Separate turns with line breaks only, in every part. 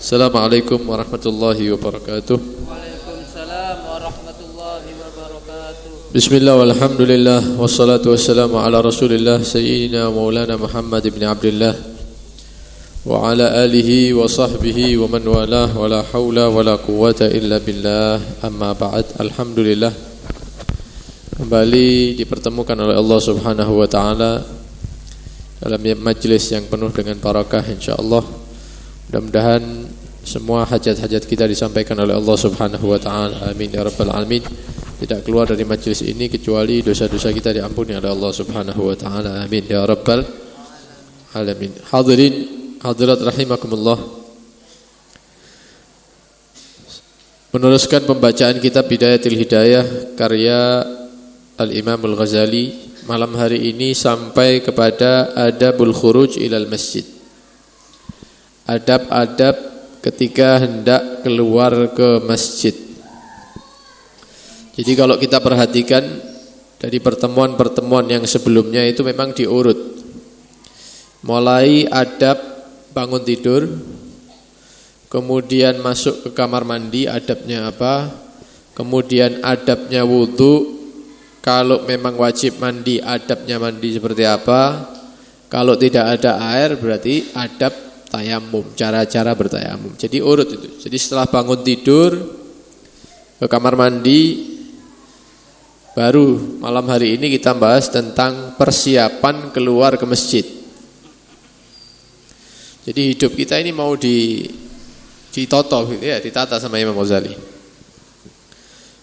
Assalamualaikum warahmatullahi wabarakatuh.
Waalaikumsalam warahmatullahi wabarakatuh.
Bismillah walhamdulillah wassalatu wassalamu ala Rasulillah sayyidina Maulana Muhammad ibn Abdullah wa ala alihi wa sahbihi wa man walah wa la hawla wa la quwwata illa billah. Amma ba'd. Alhamdulillah, kembali dipertemukan oleh Allah Subhanahu wa taala dalam majlis yang penuh dengan barakah insyaallah. Mudah-mudahan semua hajat-hajat kita disampaikan oleh Allah Subhanahu wa taala. Amin ya rabbal alamin. Tidak keluar dari majlis ini kecuali dosa-dosa kita diampuni oleh Allah Subhanahu wa taala. Amin ya rabbal alamin. Hadirin hadirat rahimakumullah. Meneruskan pembacaan kitab Bidayatul Hidayah karya Al-Imam Al-Ghazali. Malam hari ini sampai kepada Adabul Khuruj ilal Masjid. Adab-adab ketika hendak keluar ke masjid. Jadi kalau kita perhatikan dari pertemuan-pertemuan yang sebelumnya itu memang diurut. Mulai adab bangun tidur, kemudian masuk ke kamar mandi, adabnya apa? Kemudian adabnya wudu, kalau memang wajib mandi, adabnya mandi seperti apa? Kalau tidak ada air berarti adab tayamum, cara-cara bertayamum. Jadi urut itu. Jadi setelah bangun tidur ke kamar mandi, baru malam hari ini kita bahas tentang persiapan keluar ke masjid. Jadi hidup kita ini mau ditoto gitu ya, ditata sama Imam Ghazali.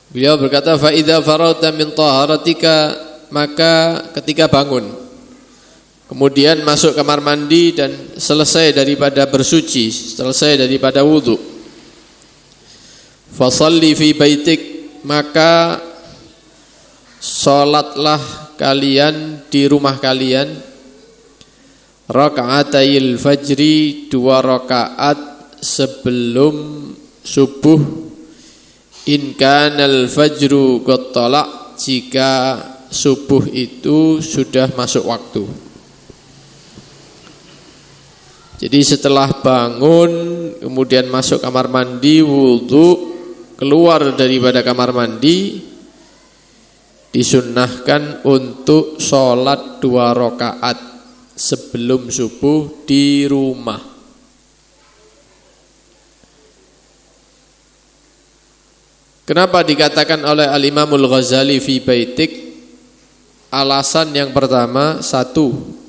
Beliau berkata, fa idza faragta min taharatika, maka ketika bangun kemudian masuk kamar mandi dan selesai daripada bersuci, selesai daripada wudu, fasalli fi baitik, maka salatlah kalian di rumah kalian, raka'atayil fajri, 2 rakaat sebelum subuh, in kanal fajru qad tala', jika subuh itu sudah masuk waktu. Jadi setelah bangun, kemudian masuk kamar mandi, wudu, keluar daripada kamar mandi, disunnahkan untuk sholat 2 rakaat sebelum subuh di rumah. Kenapa dikatakan oleh Al-Imamul Ghazali fi baitik? Alasan yang pertama, satu,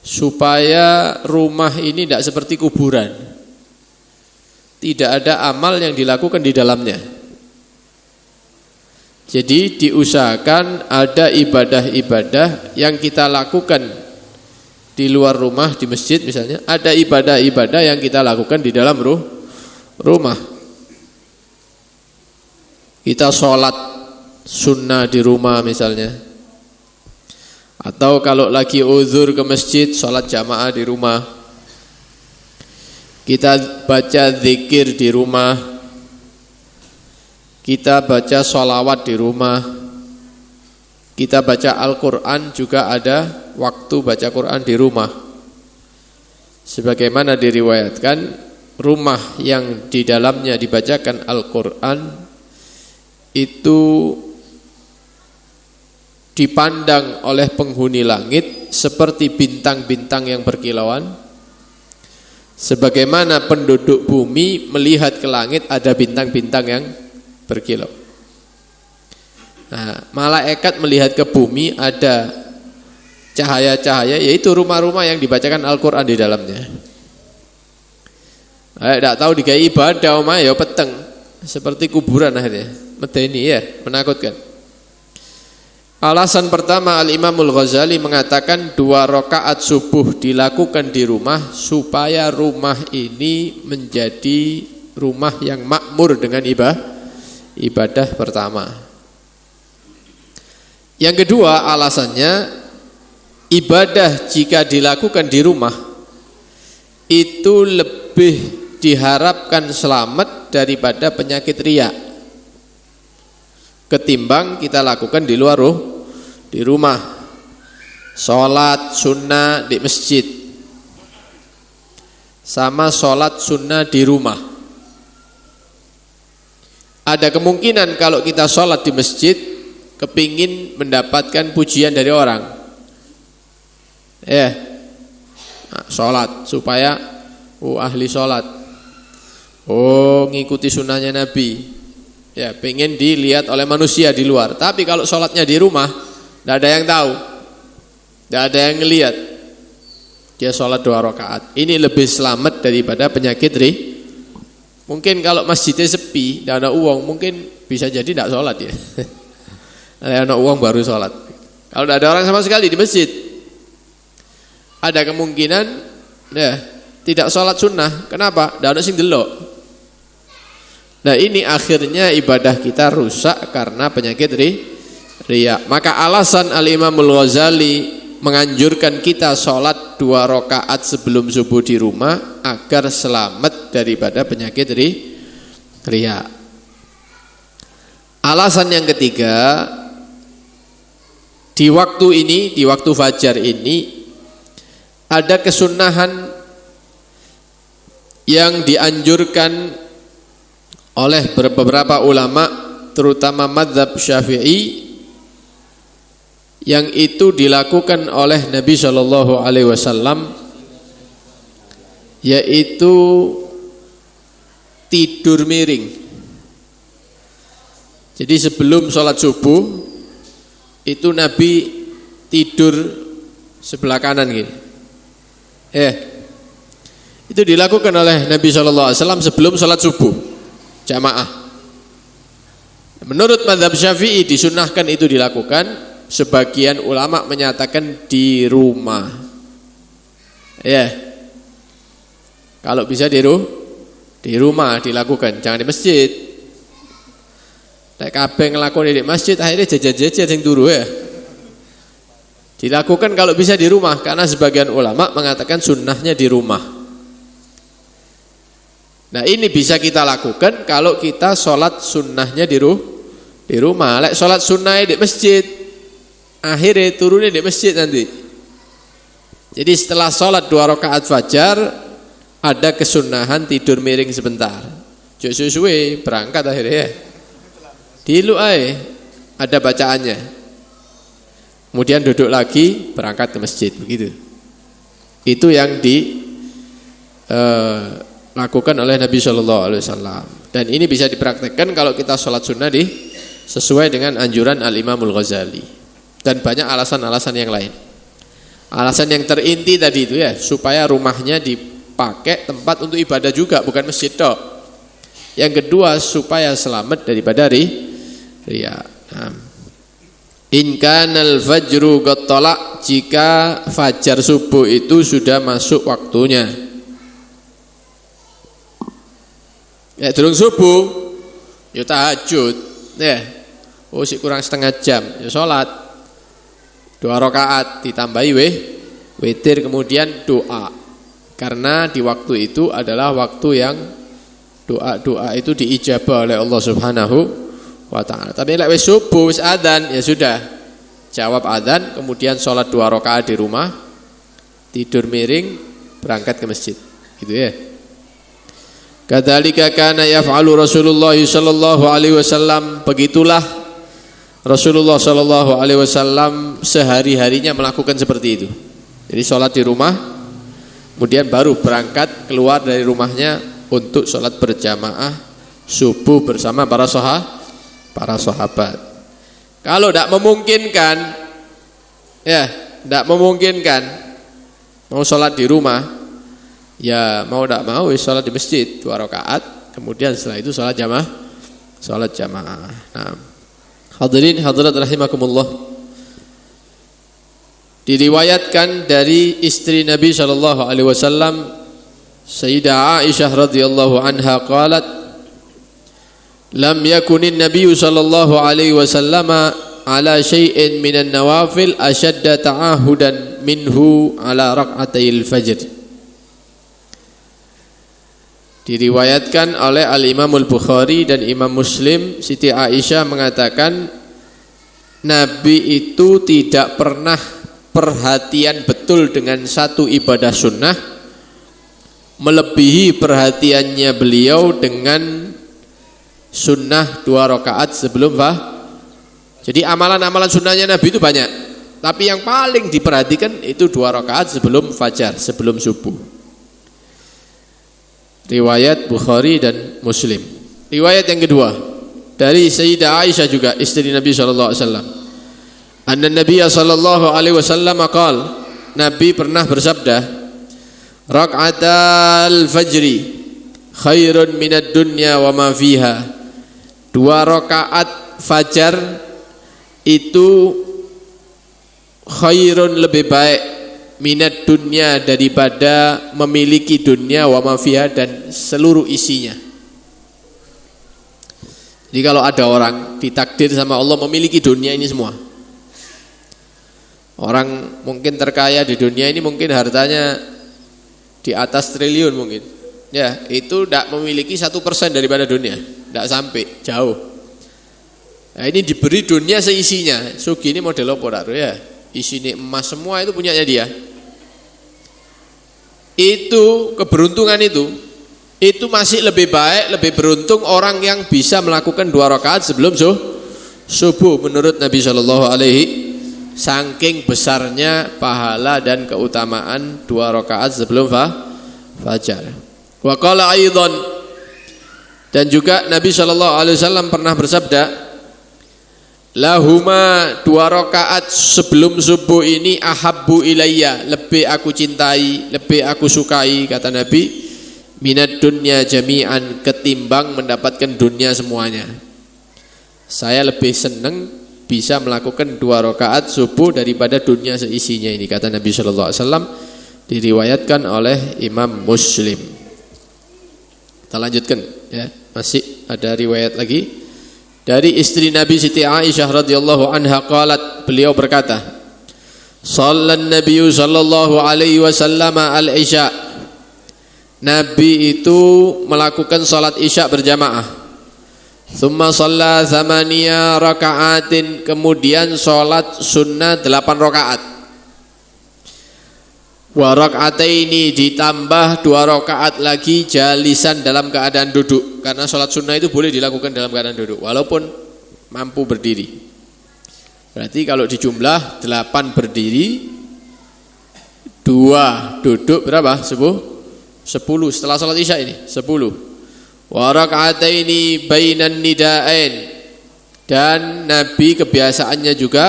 supaya rumah ini tidak seperti kuburan, tidak ada amal yang dilakukan di dalamnya. Jadi diusahakan ada ibadah-ibadah yang kita lakukan di luar rumah, di masjid misalnya, ada ibadah-ibadah yang kita lakukan di dalam rumah. Kita sholat sunnah di rumah misalnya, atau kalau lagi uzur ke masjid, sholat jamaah di rumah. Kita baca zikir di rumah, kita baca sholawat di rumah, kita baca Al-Quran juga ada waktu baca Quran di rumah. Sebagaimana diriwayatkan, rumah yang di dalamnya dibacakan Al-Quran itu dipandang oleh penghuni langit seperti bintang-bintang yang berkilauan, sebagaimana penduduk bumi melihat ke langit ada bintang-bintang yang berkilau. Nah, malaikat melihat ke bumi ada cahaya-cahaya, yaitu rumah-rumah yang dibacakan Al-Quran di dalamnya. Tidak tahu digawe ibadah omah ya peteng, seperti kuburan akhirnya. Medeni ya, menakutkan. Alasan pertama, Al-Imamul Ghazali mengatakan 2 rakaat subuh dilakukan di rumah supaya rumah ini menjadi rumah yang makmur dengan ibadah pertama. Yang kedua alasannya, ibadah jika dilakukan di rumah itu lebih diharapkan selamat daripada penyakit riya ketimbang kita lakukan di luar di rumah. Sholat sunnah di masjid, sama sholat sunnah di rumah. Ada kemungkinan kalau kita sholat di masjid kepingin mendapatkan pujian dari orang, sholat supaya ahli sholat, ngikuti sunnahnya Nabi, pengen dilihat oleh manusia di luar. Tapi kalau sholatnya di rumah, tidak ada yang tahu, tidak ada yang ngelihat, dia sholat 2 rakaat. Ini lebih selamat daripada penyakit Mungkin kalau masjidnya sepi, tidak ada uang, mungkin bisa jadi tidak sholat ya. Ada uang baru sholat. Kalau tidak ada orang sama sekali di masjid, ada kemungkinan tidak sholat sunnah. Kenapa? Tidak ada sing delok. Nah ini akhirnya ibadah kita rusak karena penyakit riya. Maka alasan Al-Imamul Ghazali menganjurkan kita sholat 2 rakaat sebelum subuh di rumah agar selamat daripada penyakit riya. Alasan yang ketiga, di waktu ini, di waktu fajar ini ada kesunahan yang dianjurkan oleh beberapa ulama, terutama mazhab Syafi'i, yang itu dilakukan oleh Nabi Shallallahu Alaihi Wasallam, yaitu tidur miring. Jadi sebelum sholat subuh itu Nabi tidur sebelah kanan gini. Itu dilakukan oleh Nabi Shallallahu Alaihi Wasallam sebelum sholat subuh jamaah. Menurut mazhab Syafi'i disunahkan itu dilakukan. Sebagian ulama menyatakan di rumah. Kalau bisa di rumah dilakukan, jangan di masjid. Nek kabeh nglakoni di masjid akhirnya jajan-jajan sing turu Dilakukan kalau bisa di rumah, karena sebagian ulama mengatakan sunnahnya di rumah. Nah ini bisa kita lakukan kalau kita sholat sunnahnya di rumah. Lek sholat sunnah di masjid, akhirnya turunnya di masjid nanti. Jadi setelah sholat 2 rakaat fajar ada kesunahan tidur miring sebentar. Suwe berangkat akhirnya Dilu ada bacaannya. Kemudian duduk lagi berangkat ke masjid, begitu. Itu yang dilakukan oleh Nabi Shallallahu Alaihi Wasallam. Dan ini bisa dipraktekkan kalau kita sholat sunnah sesuai dengan anjuran Al-Imamul Ghazali. Dan banyak alasan-alasan yang lain. Alasan yang terinti tadi itu supaya rumahnya dipakai tempat untuk ibadah juga, bukan masjid tok. Yang kedua supaya selamat daripada riya. In kanal fajru qad tala, jika fajar subuh itu sudah masuk waktunya. Durung subuh ya tahajud. Sik kurang setengah jam ya salat 2 rakaat ditambahi witir, kemudian doa. Karena di waktu itu adalah waktu yang doa-doa itu diijabah oleh Allah Subhanahu wa ta'ala. Tapi lek wis subuh, wis adzan, ya sudah. Jawab adzan, kemudian sholat 2 rakaat di rumah, tidur miring, berangkat ke masjid. Gitu ya. Kadzalika kana yaf'alu Rasulullah sallallahu alaihi wasallam. Begitulah Rasulullah sallallahu alaihi wasallam sehari-harinya melakukan seperti itu. Jadi sholat di rumah, kemudian baru berangkat keluar dari rumahnya untuk sholat berjamaah subuh bersama para sahabat. Kalau tidak memungkinkan, mau sholat di rumah, ya mau tidak mau sholat di masjid 2 rakaat, kemudian setelah itu sholat jamaah. Nah, hadirin hadirat rahimakumullah, diriwayatkan dari istri Nabi sallallahu alaihi wasallam, Sayyidah Aisyah radhiyallahu anha qalat, lam yakunin nabiyyu sallallahu alaihi wasallam ala syai'in minan nawafil ashadda ta'ahudan minhu ala rak'atayil fajr. Diriwayatkan oleh Al-Imam Al-Bukhari dan Imam Muslim, Siti Aisyah mengatakan Nabi itu tidak pernah perhatian betul dengan satu ibadah sunnah melebihi perhatiannya beliau dengan sunnah 2 rakaat sebelum Jadi amalan-amalan sunnahnya Nabi itu banyak, tapi yang paling diperhatikan itu 2 rakaat sebelum fajar, sebelum subuh. Riwayat Bukhari dan Muslim. Riwayat yang kedua dari Sayyidah Aisyah juga istri Nabi sallallahu alaihi wasallam. Anna Nabi sallallahu alaihi wasallam qala, Nabi pernah bersabda, raka'atal fajri khairun minad dunya wa ma fiha. 2 rakaat fajar itu khairun, lebih baik, minat dunia, daripada memiliki dunia, wa ma fiha, dan seluruh isinya. Jadi kalau ada orang ditakdir sama Allah memiliki dunia ini semua, orang mungkin terkaya di dunia ini, mungkin hartanya di atas triliun mungkin, ya itu tidak memiliki 1% daripada dunia, tidak sampai, jauh. Nah ini diberi dunia seisinya, sugi ini model apa ya, isinya emas semua, itu punyanya dia. Itu keberuntungan itu masih lebih baik, lebih beruntung orang yang bisa melakukan 2 rakaat sebelum subuh menurut Nabi Shallallahu Alaihi. Saking besarnya pahala dan keutamaan 2 rakaat sebelum fajar. Wa qala aidan, dan juga Nabi Shallallahu Alaihi Wasallam pernah bersabda, lahuma 2 rakaat sebelum subuh ini ahabbu ilayya, lebih aku cintai, lebih aku sukai, kata Nabi, minad dunya jami'an, ketimbang mendapatkan dunia semuanya. Saya lebih senang bisa melakukan 2 rakaat subuh daripada dunia seisinya ini, kata Nabi sallallahu alaihi wasallam. Diriwayatkan oleh Imam Muslim. Kita lanjutkan ya, masih ada riwayat lagi. Dari istri Nabi Siti Aisyah radhiyallahu anha qalat, beliau berkata, Shallan Nabiyyu sallallahu alaihi wasallam al-isya. Nabi itu melakukan salat isya berjamaah. Tsumma shalla 8 raka'atin, kemudian salat sunnah 8 rakaat. Wa raka'ataini, ditambah 2 rakaat lagi jalisan, dalam keadaan duduk, karena sholat sunnah itu boleh dilakukan dalam keadaan duduk walaupun mampu berdiri. Berarti kalau dijumlah 8 berdiri, 2 duduk, berapa? 10 setelah sholat isya ini 10. Wa raka'ataini bainan nida'ain, dan Nabi kebiasaannya juga,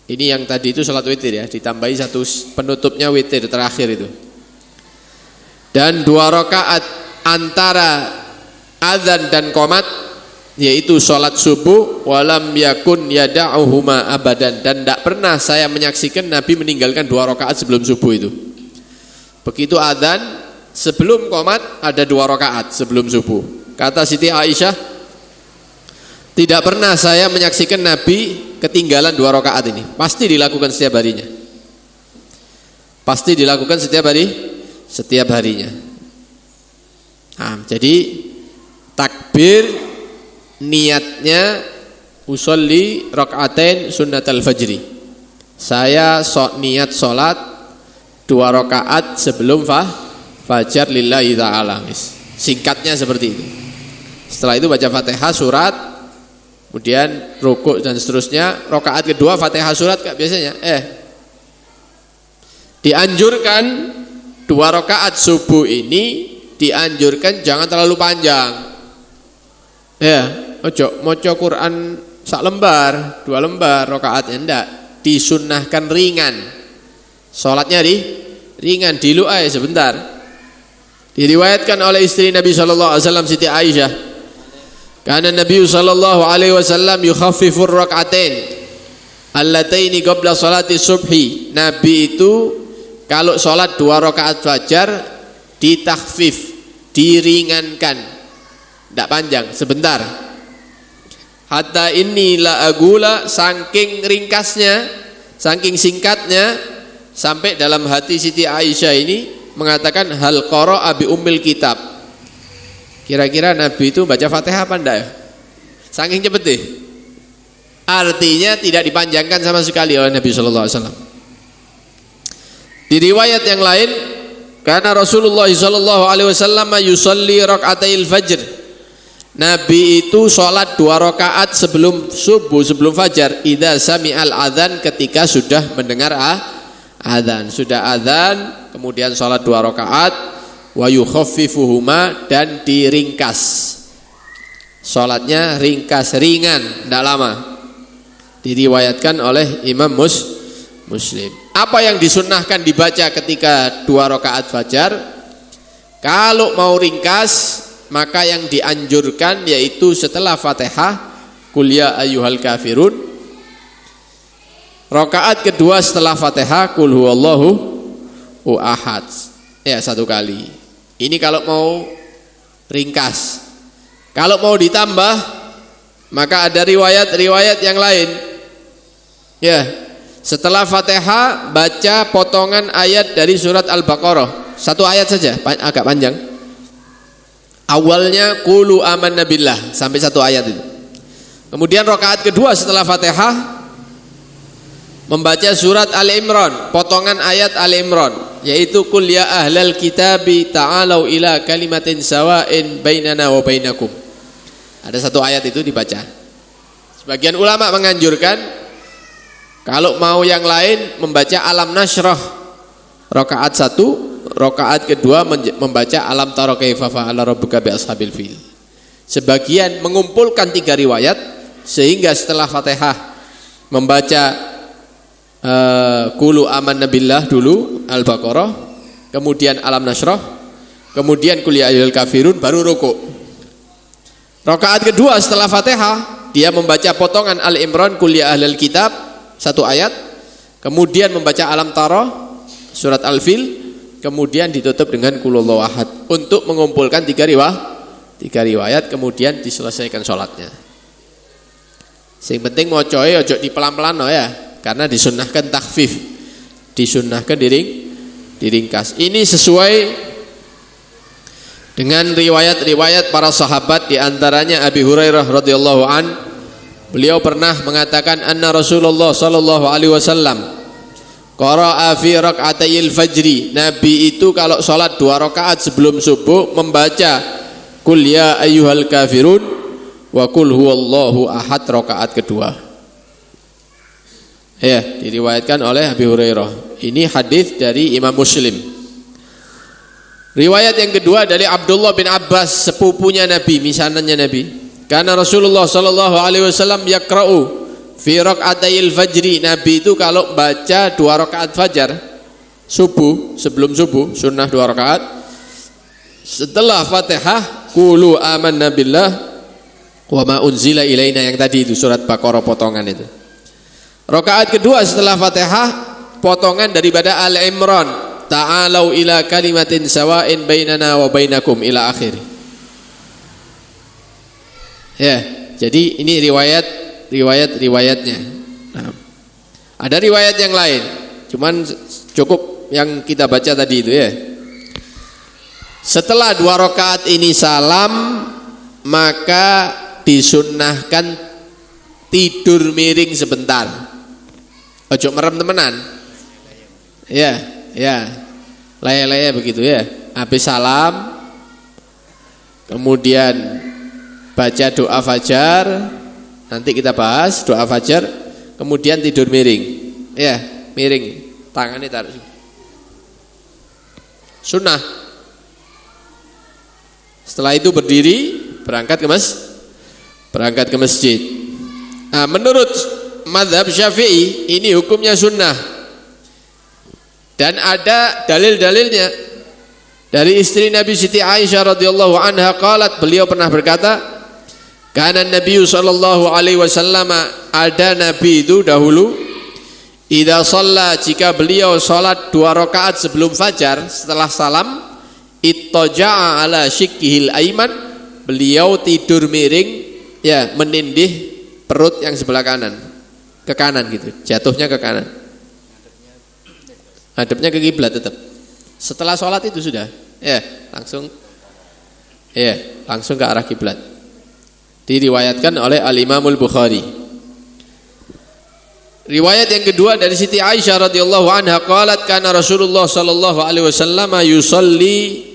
ini yang tadi itu sholat witir ya, ditambahi 1 penutupnya witir terakhir itu. Dan 2 rakaat antara azan dan qomat, yaitu sholat subuh, walam yakun yada'uhuma abadan, dan tidak pernah saya menyaksikan Nabi meninggalkan 2 rakaat sebelum subuh itu. Begitu azan, sebelum qomat ada 2 rakaat sebelum subuh. Kata Siti Aisyah, tidak pernah saya menyaksikan Nabi ketinggalan 2 rakaat ini. Pasti dilakukan setiap harinya. Pasti dilakukan setiap harinya. Nah, jadi takbir niatnya usolli rakaatain sunnatal fajri. Saya niat salat 2 rakaat sebelum fajar lillahi ta'ala. Singkatnya seperti itu. Setelah itu baca Fatihah surat, kemudian rukuk dan seterusnya. Rakaat kedua Fatihah surat Kak biasanya. Dianjurkan 2 rakaat subuh ini dianjurkan jangan terlalu panjang. Ya, ojo maca Quran sak lembar, 2 lembar rakaatnya ndak, disunnahkan ringan. Salatnya ringan, dilu aja sebentar. Diriwayatkan oleh istri Nabi sallallahu alaihi wasallam Siti Aisyah, karena Nabi sallallahu alaihi wasallam yukhaffifur rak'atain allataini qabla salati subhi. Nabi itu kalau salat 2 rakaat fajar ditakhfif, diringankan, tidak panjang, sebentar. Hatta inni la agula, saking ringkasnya, saking singkatnya, sampai dalam hati Siti Aisyah ini mengatakan hal qara'a bi ummil kitab. Kira-kira Nabi itu baca Fatihah apa enggak ya? Saking cepet deh. Artinya tidak dipanjangkan sama sekali oleh Nabi sallallahu alaihi wasallam. Di riwayat yang lain Karena Rasulullah sallallahu alaihi wasallam yusalli raka'atail fajr. Nabi itu sholat 2 rakaat sebelum subuh, sebelum fajar. Idza sami'al adzan, ketika sudah mendengar adzan. Sudah adzan, kemudian sholat 2 rakaat. Wa yukhaffifuhuma, dan diringkas. Sholatnya ringkas, ringan, tidak lama. Diriwayatkan oleh Imam Muslim. Apa yang disunnahkan dibaca ketika 2 rakaat fajar? Kalau mau ringkas, maka yang dianjurkan yaitu setelah Fatihah, Qul ya ayyuhal kafirun. Rakaat kedua setelah Fatihah, Qul huwallahu ahad. Ya, 1 kali. Ini kalau mau ringkas. Kalau mau ditambah, maka ada riwayat-riwayat yang lain. Ya, setelah Fatihah baca potongan ayat dari surat Al-Baqarah. 1 ayat saja, agak panjang. Awalnya qulu amanna billah sampai 1 ayat itu. Kemudian rakaat kedua setelah Fatihah membaca surat Al-Imran, potongan ayat Al-Imran, yaitu qul ya ahlal kitabi ta'alau ila kalimatin sawa'in bainana wa bainakum. Ada 1 ayat itu dibaca. Sebagian ulama menganjurkan kalau mau yang lain membaca Alam Nashrah rakaat 1, rakaat kedua membaca Alam tara kaifa fa'ala rabbuka bi ashabil fil. Sebagian mengumpulkan 3 riwayat sehingga setelah Fatihah membaca qulu amanna billah dulu, Al-Baqarah, kemudian Alam Nashrah, kemudian qul ya ayyuhal kafirun, baru rukuk. Rakaat kedua setelah Fatihah dia membaca potongan Al-Imran, qul ya ahlal kitab, 1 ayat, kemudian membaca Alam tara surat Al-Fil, kemudian ditutup dengan Qul huwallahu ahad untuk mengumpulkan 3 riwayat, kemudian diselesaikan sholatnya. Sing penting mocoe ojo dipelan-pelan ya, karena disunnahkan takhfif, disunnahkan diringkas. Ini sesuai dengan riwayat-riwayat para sahabat, di antaranya Abi Hurairah radhiyallahu an. Beliau pernah mengatakan anna Rasulullah sallallahu alaihi wasallam qara'a fi rak'atayil fajri. Nabi itu kalau sholat 2 rakaat sebelum subuh membaca Qul ya ayyuhal kafirun wa qul huwallahu ahad rakaat kedua. Ya, diriwayatkan oleh Abi Hurairah. Ini hadis dari Imam Muslim. Riwayat yang kedua dari Abdullah bin Abbas, sepupunya Nabi, misanannya Nabi. Karena Rasulullah sallallahu alaihi wasallam yaqra'u fi rak'atayil fajri. Nabi itu kalau baca 2 rakaat fajar subuh, sebelum subuh sunnah 2 rakaat, setelah Fatihah qulu amanna billah wa ma unzila ilaina, yang tadi itu surat Baqarah potongan itu. Rakaat kedua setelah Fatihah potongan daripada Al-Imran, ta'alau ila kalimatin sawa'in bainana wa bainakum ila akhir. Ya, jadi ini riwayatnya. Nah, ada riwayat yang lain, cuman cukup yang kita baca tadi itu ya. Setelah 2 rakaat ini salam, maka disunnahkan tidur miring sebentar. Ojo merem temenan. Ya, laya-laya begitu ya. Habis salam, kemudian baca doa fajar. Nanti kita bahas doa fajar, kemudian tidur miring. Ya, miring, tangannya taruh. Sunnah. Setelah itu berdiri, berangkat ke masjid. Nah, menurut mazhab Syafi'i ini hukumnya sunnah. Dan ada dalil-dalilnya. Dari istri Nabi Siti Aisyah radhiyallahu anha qalat, beliau pernah berkata, karena Nabi sallallahu alaihi wasallam, ada Nabi itu dahulu, idza shalla, jika beliau salat 2 rakaat sebelum fajar setelah salam, ittaja'a ala shikkihil aiman, beliau tidur miring, ya, menindih perut yang sebelah kanan, ke kanan gitu, jatuhnya ke kanan, hadapnya ke kiblat tetap. Setelah sholat itu sudah, ya, langsung ke arah kiblat. Diriwayatkan oleh Al-Imamul Bukhari. Riwayat yang kedua dari Siti Aisyah radhiyallahu anha qalat kana Rasulullah sallallahu alaihi wasallam yusalli,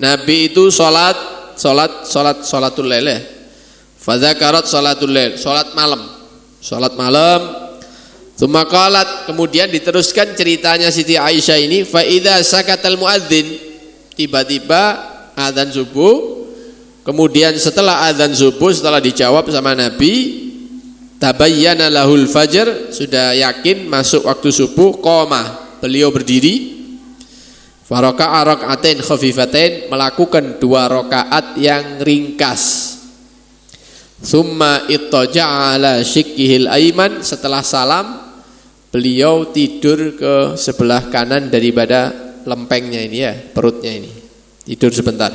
Nabi itu salatul lail. Fa dzakarat salatul lail, salat malam. Tsumma qalat, kemudian diteruskan ceritanya Siti Aisyah ini, fa idza sakatal muadzin, tiba-tiba azan subuh, kemudian setelah azan subuh, setelah dijawab sama Nabi, tabayyana lahul fajr, sudah yakin masuk waktu subuh, qoma, beliau berdiri, faraka'a rak'atain khafifatain, melakukan 2 rakaat yang ringkas. Summa ittaja'a ala shikkihil aiman, setelah salam beliau tidur ke sebelah kanan daripada lempengnya ini ya, perutnya ini, tidur sebentar.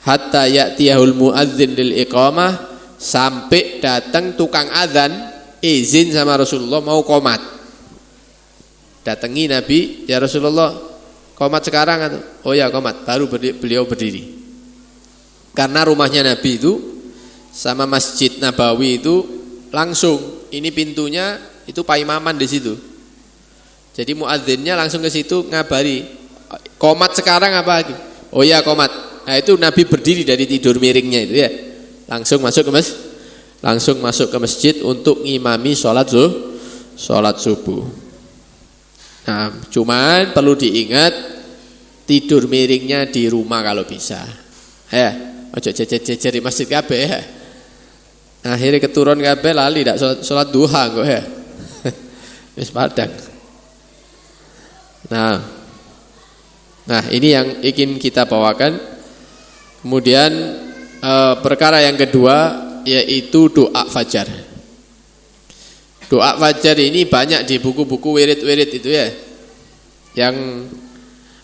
Hatta ya'tiyahul muadzin lil iqamah, sampai datang tukang azan izin sama Rasulullah mau qomat. Datangi Nabi, ya Rasulullah, qomat sekarang atau? Oh ya qomat, baru beliau berdiri. Karena rumahnya Nabi itu sama Masjid Nabawi itu langsung, ini pintunya itu paimaman di situ. Jadi muadzinnya langsung ke situ ngabari, qomat sekarang apa? Oh ya qomat. Nah itu Nabi berdiri dari tidur miringnya itu ya. Langsung masuk ke masjid untuk ngimami sholat subuh. Nah, cuman perlu diingat tidur miringnya di rumah kalau bisa. Ya, ojo jejer di masjid kabeh ya. Akhirnya keturun kabeh lali ndak sholat duha kok ya. Wis padang. Nah, ini yang ingin kita bawakan. Kemudian perkara yang kedua yaitu doa fajar. Doa fajar ini banyak di buku-buku wirid-wirid itu ya. Yang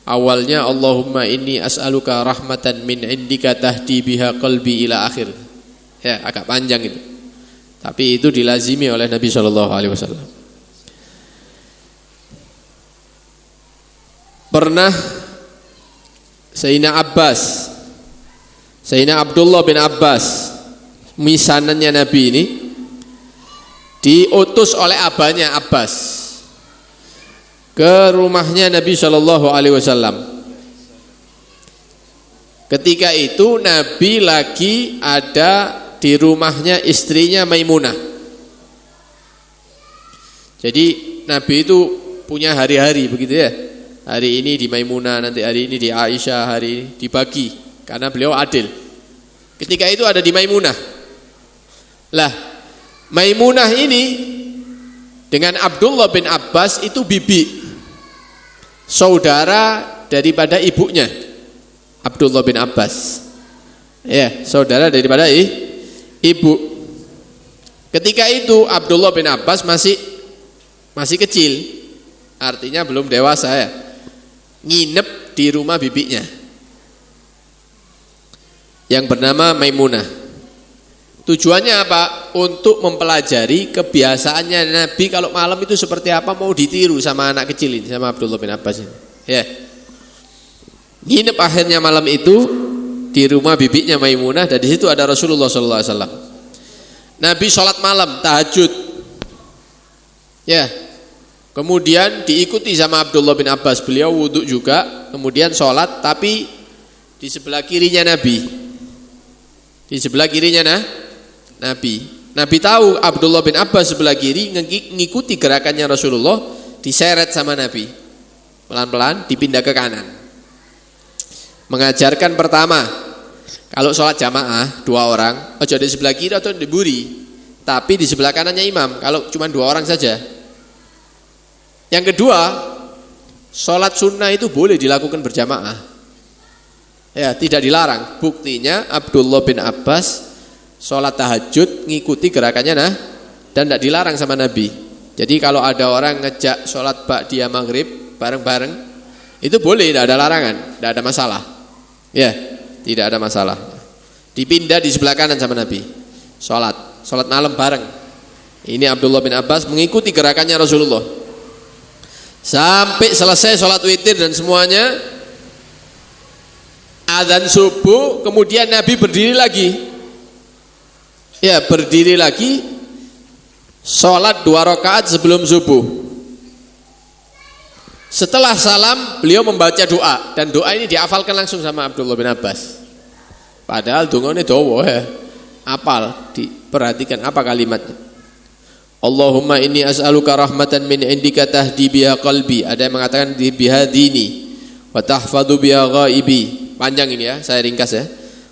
awalnya Allahumma inni as'aluka rahmatan min indika tahdi biha qalbi ila akhir. Ya, agak panjang itu. Tapi itu dilazimi oleh Nabi sallallahu alaihi wasallam. Pernah Sayyidina Abdullah bin Abbas, misanannya Nabi ini, diutus oleh abahnya Abbas ke rumahnya Nabi Shallallahu Alaihi Wasallam. Ketika itu Nabi lagi ada di rumahnya istrinya Maimunah. Jadi Nabi itu punya hari-hari begitu ya. Hari ini di Maimunah, nanti hari ini di Aisyah, hari ini dibagi. Karena beliau adil. Ketika itu ada di Maimunah. Lah, Maimunah ini dengan Abdullah bin Abbas itu bibi, saudara daripada ibunya Abdullah bin Abbas. Ya, saudara daripada ibu. Ketika itu Abdullah bin Abbas masih kecil. Artinya belum dewasa ya. Nginep di rumah bibinya yang bernama Maimunah. Tujuannya apa? Untuk mempelajari kebiasaannya Nabi kalau malam itu seperti apa, mau ditiru sama anak kecil ini, sama Abdullah bin Abbas ini. Ya. Nginep akhirnya malam itu di rumah bibinya Maimunah, dan di situ ada Rasulullah sallallahu alaihi wasallam. Nabi sholat malam, tahajud. Ya. Kemudian diikuti sama Abdullah bin Abbas, beliau wudhu juga, kemudian sholat, tapi di sebelah kirinya Nabi. Di sebelah kirinya Nabi. Nabi tahu Abdullah bin Abbas sebelah kiri ngikuti gerakannya Rasulullah, diseret sama Nabi. Pelan-pelan dipindah ke kanan. Mengajarkan pertama, kalau sholat jamaah 2 orang, ojo di sebelah kiri atau di buri, tapi di sebelah kanannya imam. Kalau cuma 2 orang saja. Yang kedua, sholat sunnah itu boleh dilakukan berjamaah. Ya, tidak dilarang. Buktinya Abdullah bin Abbas sholat tahajud ngikuti gerakannya dan tidak dilarang sama Nabi. Jadi kalau ada orang ngejak sholat ba'diyah maghrib bareng-bareng, itu boleh, tidak ada larangan, tidak ada masalah. Ya, tidak ada masalah. Dipindah di sebelah kanan sama Nabi. Sholat malam bareng. Ini Abdullah bin Abbas mengikuti gerakannya Rasulullah. Sampai selesai sholat witir dan semuanya. Adzan subuh, kemudian Nabi berdiri lagi. Ya, berdiri lagi. Sholat 2 rakaat sebelum subuh. Setelah salam beliau membaca doa, dan doa ini dihafalkan langsung sama Abdullah bin Abbas. Padahal dungane dawa ya. Apal, diperhatikan apa kalimatnya. Allahumma inni as'aluka rahmatan min indika tahdi biha qalbi. Ada yang mengatakan biha dini wa tahfadhu biha ghaibi. Panjang ini ya, saya ringkas ya.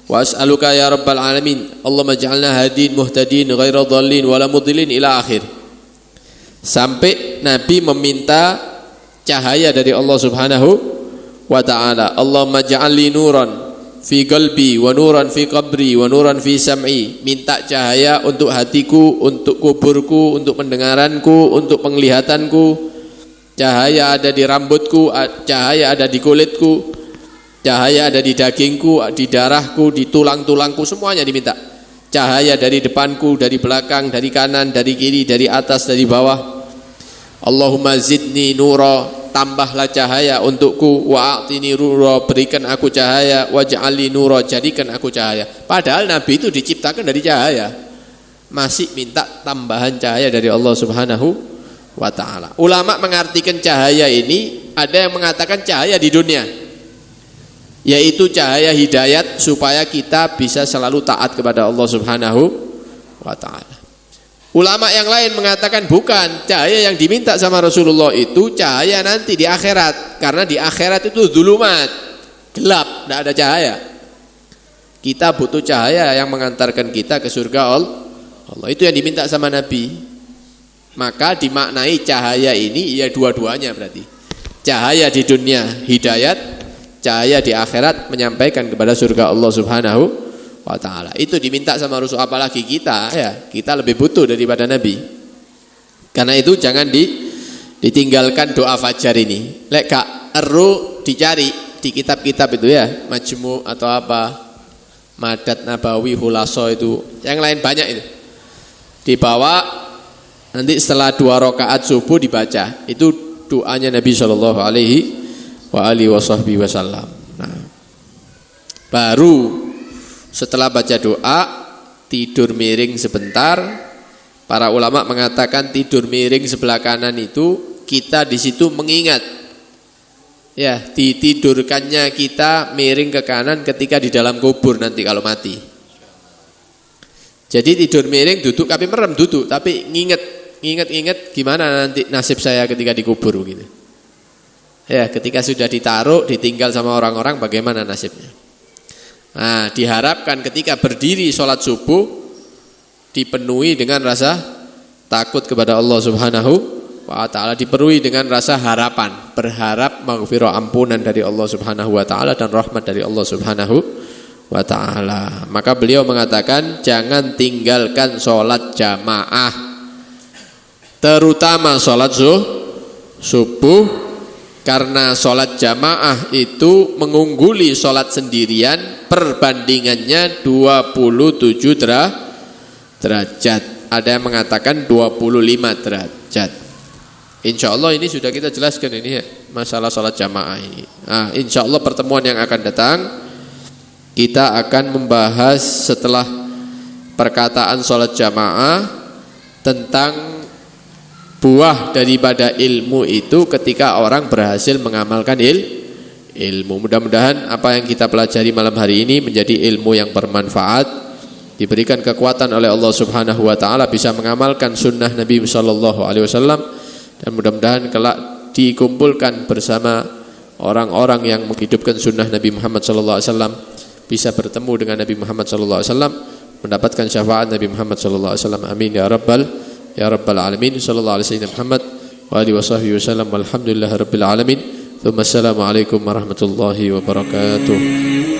Wa as'aluka ya rabbal alamin Allahumma ja'alna hadin muhtadin ghaira dhallin wala mudillin ila akhir. Sampai Nabi meminta cahaya dari Allah Subhanahu wa taala. Allahumma ja'alli nuran fi qalbi wa nuran fi qabri wa nuran fi sam'i. Minta cahaya untuk hatiku, untuk kuburku, untuk pendengaranku, untuk penglihatanku. Cahaya ada di rambutku, cahaya ada di kulitku, cahaya ada di dagingku, di darahku, di tulang-tulangku, semuanya diminta. Cahaya dari depanku, dari belakang, dari kanan, dari kiri, dari atas, dari bawah. Allahumma zidni nura, tambahlah cahaya untukku, wa a'tini nura, berikan aku cahaya, waj'alni nura, jadikan aku cahaya. Padahal Nabi itu diciptakan dari cahaya, masih minta tambahan cahaya dari Allah Subhanahu wa ta'ala. Ulama mengartikan cahaya ini, ada yang mengatakan cahaya di dunia, yaitu cahaya hidayat supaya kita bisa selalu taat kepada Allah Subhanahu wa ta'ala. Ulama yang lain mengatakan bukan, cahaya yang diminta sama Rasulullah itu cahaya nanti di akhirat, karena di akhirat itu dzulumat, gelap, tidak ada cahaya. Kita butuh cahaya yang mengantarkan kita ke surga Allah. Itu yang diminta sama Nabi. Maka dimaknai cahaya ini ya dua-duanya berarti. Cahaya di dunia hidayat, cahaya di akhirat menyampaikan kepada surga Allah Subhanahu wa ta'ala. Itu diminta sama Rasul, apalagi kita ya, kita lebih butuh daripada Nabi. Karena itu jangan ditinggalkan doa fajar ini. Lek gak eru dicari di kitab-kitab itu ya, Majmu atau apa, Madad Nabawi, Hulaso itu, yang lain banyak itu. Dibawa nanti setelah 2 rakaat subuh dibaca. Itu doanya Nabi sallallahu alaihi wasallam. Nah, baru setelah baca doa tidur miring sebentar. Para ulama mengatakan tidur miring sebelah kanan itu kita di situ mengingat ya, ditidurkannya kita miring ke kanan ketika di dalam kubur nanti kalau mati. Jadi tidur miring duduk tapi merem duduk, tapi ingat gimana nanti nasib saya ketika dikubur gitu. Ya, ketika sudah ditaruh, ditinggal sama orang-orang, bagaimana nasibnya. Nah, diharapkan ketika berdiri sholat subuh dipenuhi dengan rasa takut kepada Allah Subhanahu wa ta'ala, dipenuhi dengan rasa harapan, berharap maghfirah, ampunan dari Allah Subhanahu wa ta'ala dan rahmat dari Allah Subhanahu wa ta'ala. Maka beliau mengatakan jangan tinggalkan sholat jamaah, terutama sholat subuh. Karena sholat jamaah itu mengungguli sholat sendirian, perbandingannya 27 derajat. Ada yang mengatakan 25 derajat. Insya Allah ini sudah kita jelaskan ini ya, masalah sholat jamaah ini. Nah, insya Allah pertemuan yang akan datang kita akan membahas setelah perkataan sholat jamaah tentang buah daripada ilmu itu ketika orang berhasil mengamalkan ilmu. Mudah-mudahan apa yang kita pelajari malam hari ini menjadi ilmu yang bermanfaat, diberikan kekuatan oleh Allah Subhanahu wa ta'ala bisa mengamalkan sunnah Nabi sallallahu alaihi wasallam, dan mudah-mudahan kelak dikumpulkan bersama orang-orang yang menghidupkan sunnah Nabi Muhammad sallallahu alaihi wasallam, bisa bertemu dengan Nabi Muhammad sallallahu alaihi wasallam, mendapatkan syafaat Nabi Muhammad sallallahu alaihi wasallam. Amin ya rabbal alamin. Sallallahu alaihi wasallam Muhammad wa alihi wasahbihi wasallam. Walhamdulillahirabbil alamin. Assalamualaikum warahmatullahi wabarakatuh.